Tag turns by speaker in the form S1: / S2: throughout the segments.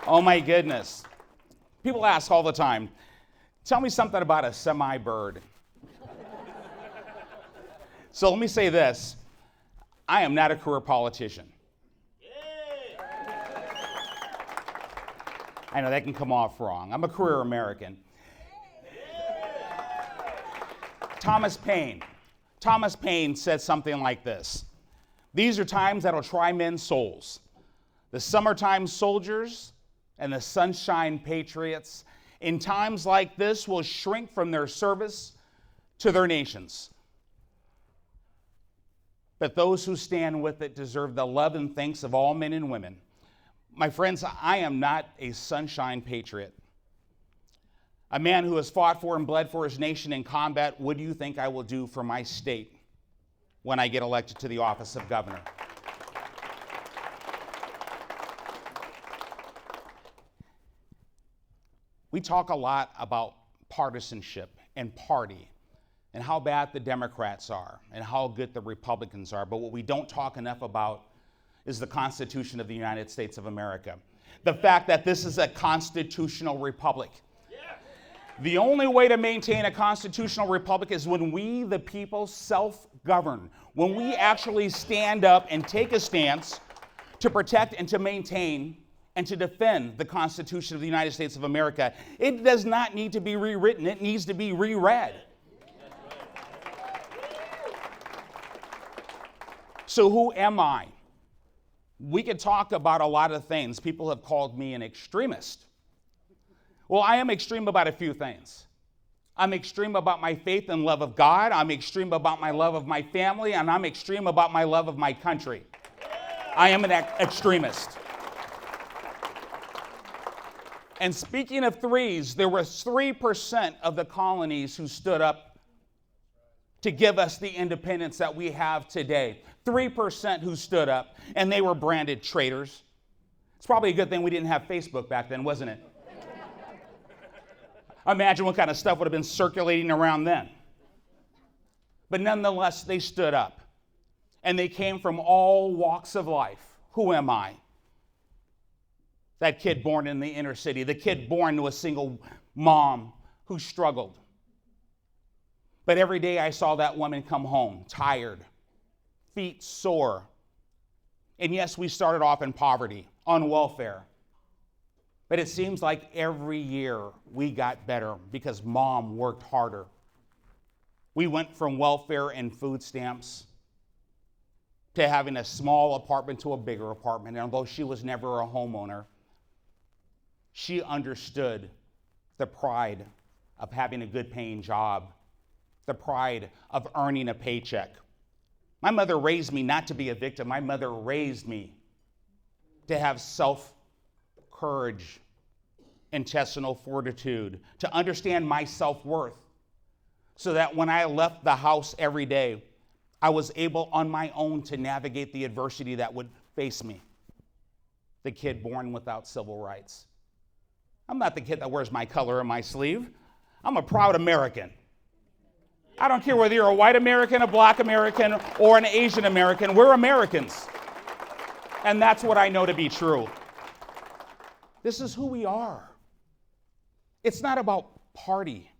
S1: Oh my goodness. People ask all the time, tell me something about a semi-bird. So let me say this, I am not a career politician. I know that can come off wrong. I'm a career American. Thomas Paine said something like this. These are times that'll try men's souls. The summertime soldiers and the sunshine patriots in times like this will shrink from their service to their nations. But those who stand with it deserve the love and thanks of all men and women. My friends, I am not a sunshine patriot. A man who has fought for and bled for his nation in combat. What do you think I will do for my state when I get elected to the office of governor? We talk a lot about partisanship and party and how bad the Democrats are and how good the Republicans are. But what we don't talk enough about is the Constitution of the United States of America. The fact that this is a constitutional republic. The only way to maintain a constitutional republic is when we, the people, self-govern. When we actually stand up and take a stance to protect and to maintain and to defend the Constitution of the United States of America. It does not need to be rewritten. It needs to be reread. So who am I? We could talk about a lot of things. People have called me an extremist. Well, I am extreme about a few things. I'm extreme about my faith and love of God. I'm extreme about my love of my family, and I'm extreme about my love of my country. I am an extremist. And speaking of threes, there were 3% of the colonies who stood up to give us the independence that we have today. 3% who stood up, and they were branded traitors. It's probably a good thing we didn't have Facebook back then, wasn't it? Imagine what kind of stuff would have been circulating around then. But nonetheless, they stood up. And they came from all walks of life. Who am I? That kid born in the inner city, the kid born to a single mom who struggled. But every day I saw that woman come home, tired, feet sore. And yes, we started off in poverty, on welfare. But it seems like every year we got better because mom worked harder. We went from welfare and food stamps to having a small apartment to a bigger apartment. And although she was never a homeowner, she understood the pride of having a good paying job, the pride of earning a paycheck. My mother raised me not to be a victim. My mother raised me to have self-courage, intestinal fortitude, to understand my self-worth, so that when I left the house every day, I was able on my own to navigate the adversity that would face me. The kid born without civil rights. I'm not the kid that wears my color in my sleeve. I'm a proud American. I don't care whether you're a white American, a black American, or an Asian American. We're Americans. And that's what I know to be true. This is who we are. It's not about party.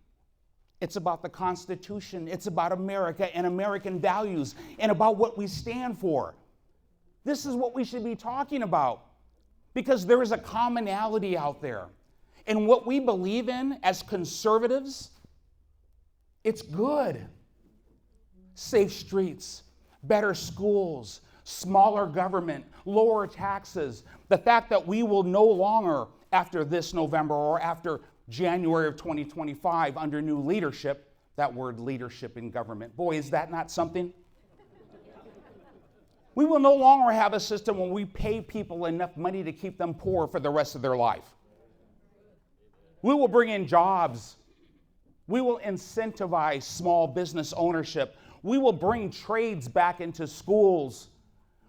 S1: It's about the Constitution. It's about America and American values and about what we stand for. This is what we should be talking about, because there is a commonality out there. And what we believe in as conservatives, it's good. Safe streets, better schools, smaller government, lower taxes. The fact that we will no longer, after this November or after January of 2025, under new leadership, that word leadership in government, boy, is that not something? We will no longer have a system where we pay people enough money to keep them poor for the rest of their life. We will bring in jobs. We will incentivize small business ownership. We will bring trades back into schools.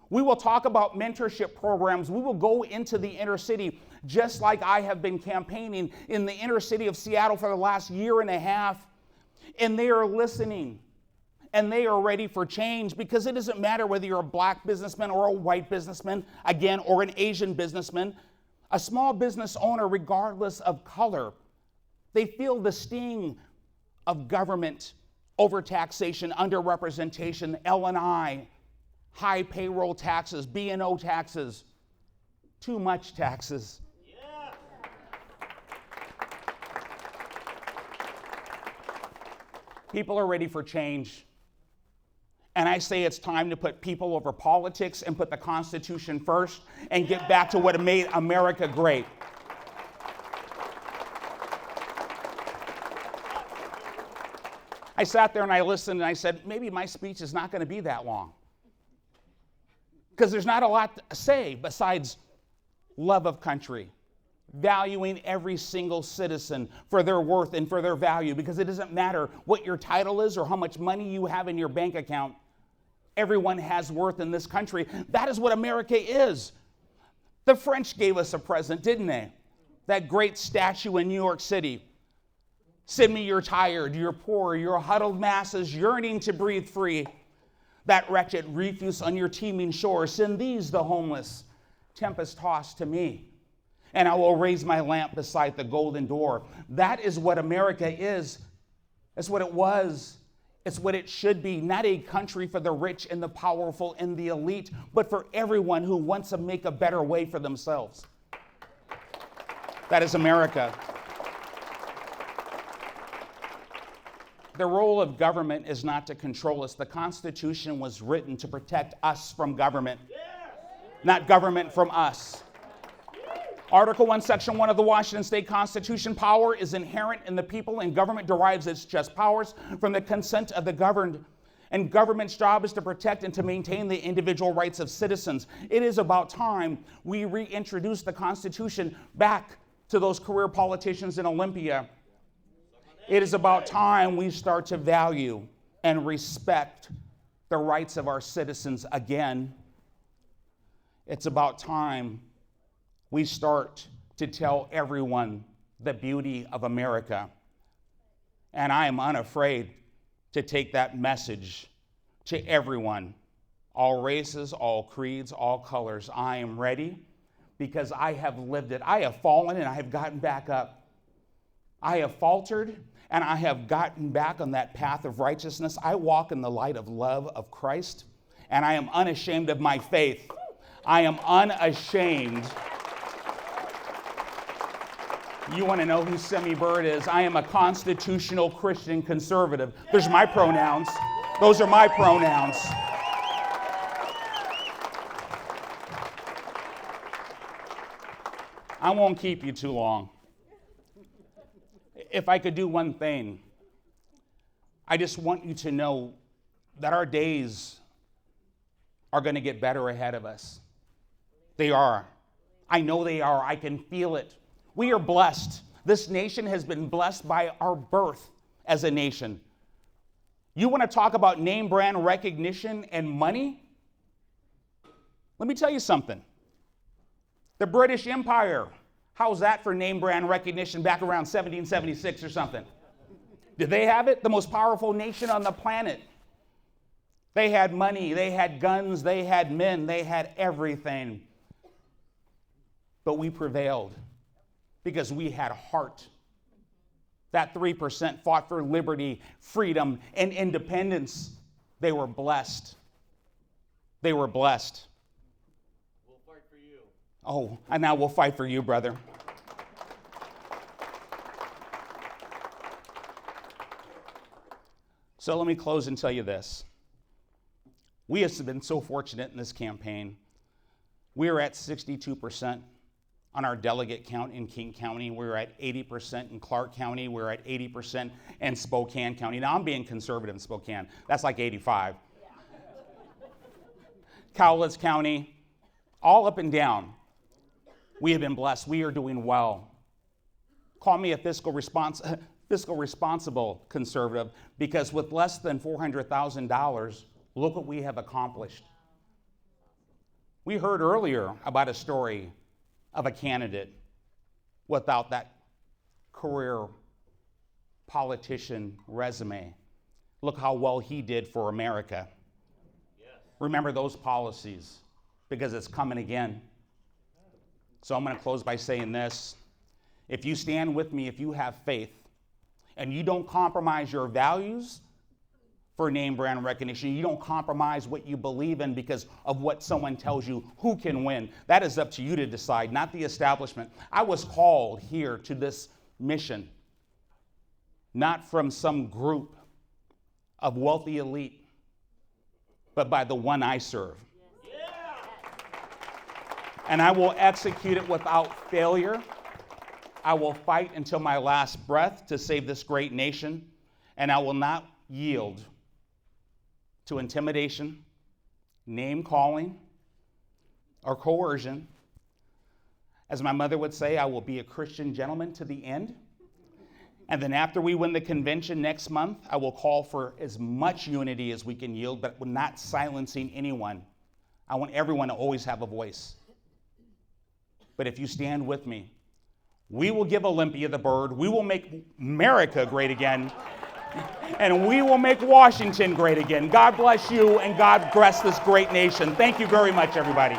S1: We will talk about mentorship programs. We will go into the inner city, just like I have been campaigning in the inner city of Seattle for the last year and a half. And they are listening. And they are ready for change, because it doesn't matter whether you're a black businessman or a white businessman, again, or an Asian businessman. A small business owner, regardless of color, they feel the sting of government overtaxation, underrepresentation, L&I, high payroll taxes, B&O taxes, too much taxes. Yeah. People are ready for change. And I say it's time to put people over politics and put the Constitution first and get back to what made America great. I sat there and I listened and I said, maybe my speech is not going to be that long. Because there's not a lot to say besides love of country, valuing every single citizen for their worth and for their value, because it doesn't matter what your title is or how much money you have in your bank account. Everyone has worth in this country. That is what America is. The French gave us a present, didn't they? That great statue in New York City. Send me your tired, your poor, your huddled masses yearning to breathe free. That wretched refuse on your teeming shore. Send these, the homeless, tempest tossed to me. And I will raise my lamp beside the golden door. That is what America is. That's what it was. It's what it should be, not a country for the rich and the powerful and the elite, but for everyone who wants to make a better way for themselves. That is America. The role of government is not to control us. The Constitution was written to protect us from government, not government from us. Article 1, Section 1 of the Washington State Constitution, power is inherent in the people, and government derives its just powers from the consent of the governed. And government's job is to protect and to maintain the individual rights of citizens. It is about time we reintroduce the Constitution back to those career politicians in Olympia. It is about time we start to value and respect the rights of our citizens again. It's about time we start to tell everyone the beauty of America. And I am unafraid to take that message to everyone, all races, all creeds, all colors. I am ready because I have lived it. I have fallen and I have gotten back up. I have faltered and I have gotten back on that path of righteousness. I walk in the light of love of Christ, and I am unashamed of my faith. I am unashamed. You want to know who Semi Bird is? I am a constitutional Christian conservative. There's my pronouns. Those are my pronouns. I won't keep you too long. If I could do one thing, I just want you to know that our days are going to get better ahead of us. They are. I know they are. I can feel it. We are blessed. This nation has been blessed by our birth as a nation. You want to talk about name brand recognition and money? Let me tell you something. The British Empire, how's that for name brand recognition back around 1776 or something? Did they have it? The most powerful nation on the planet. They had money, they had guns, they had men, they had everything. But we prevailed because we had heart. That 3% fought for liberty, freedom, and independence. They were blessed. They were blessed.
S2: We'll fight for you.
S1: Oh, and now we'll fight for you, brother. So let me close and tell you this. We have been so fortunate in this campaign. We are at 62% on our delegate count in King County. We're at 80% in Clark County. We're at 80% in Spokane County. Now, I'm being conservative in Spokane. That's like 85. Yeah. Cowlitz County, all up and down. We have been blessed. We are doing well. Call me a fiscal responsible conservative, because with less than $400,000, look what we have accomplished. We heard earlier about a story of a candidate without that career politician resume. Look how well he did for America. Yes. Remember those policies, because it's coming again. So I'm going to close by saying this. If you stand with me, if you have faith, and you don't compromise your values for name brand recognition, you don't compromise what you believe in because of what someone tells you who can win. That is up to you to decide, not the establishment. I was called here to this mission, not from some group of wealthy elite, but by the one I serve. And I will execute it without failure. I will fight until my last breath to save this great nation, and I will not yield to intimidation, name calling, or coercion. As my mother would say, I will be a Christian gentleman to the end. And then after we win the convention next month, I will call for as much unity as we can yield, but not silencing anyone. I want everyone to always have a voice. But if you stand with me, we will give Olympia the bird, we will make America great again, and we will make Washington great again. God bless you, and God bless this great nation. Thank you very much, everybody.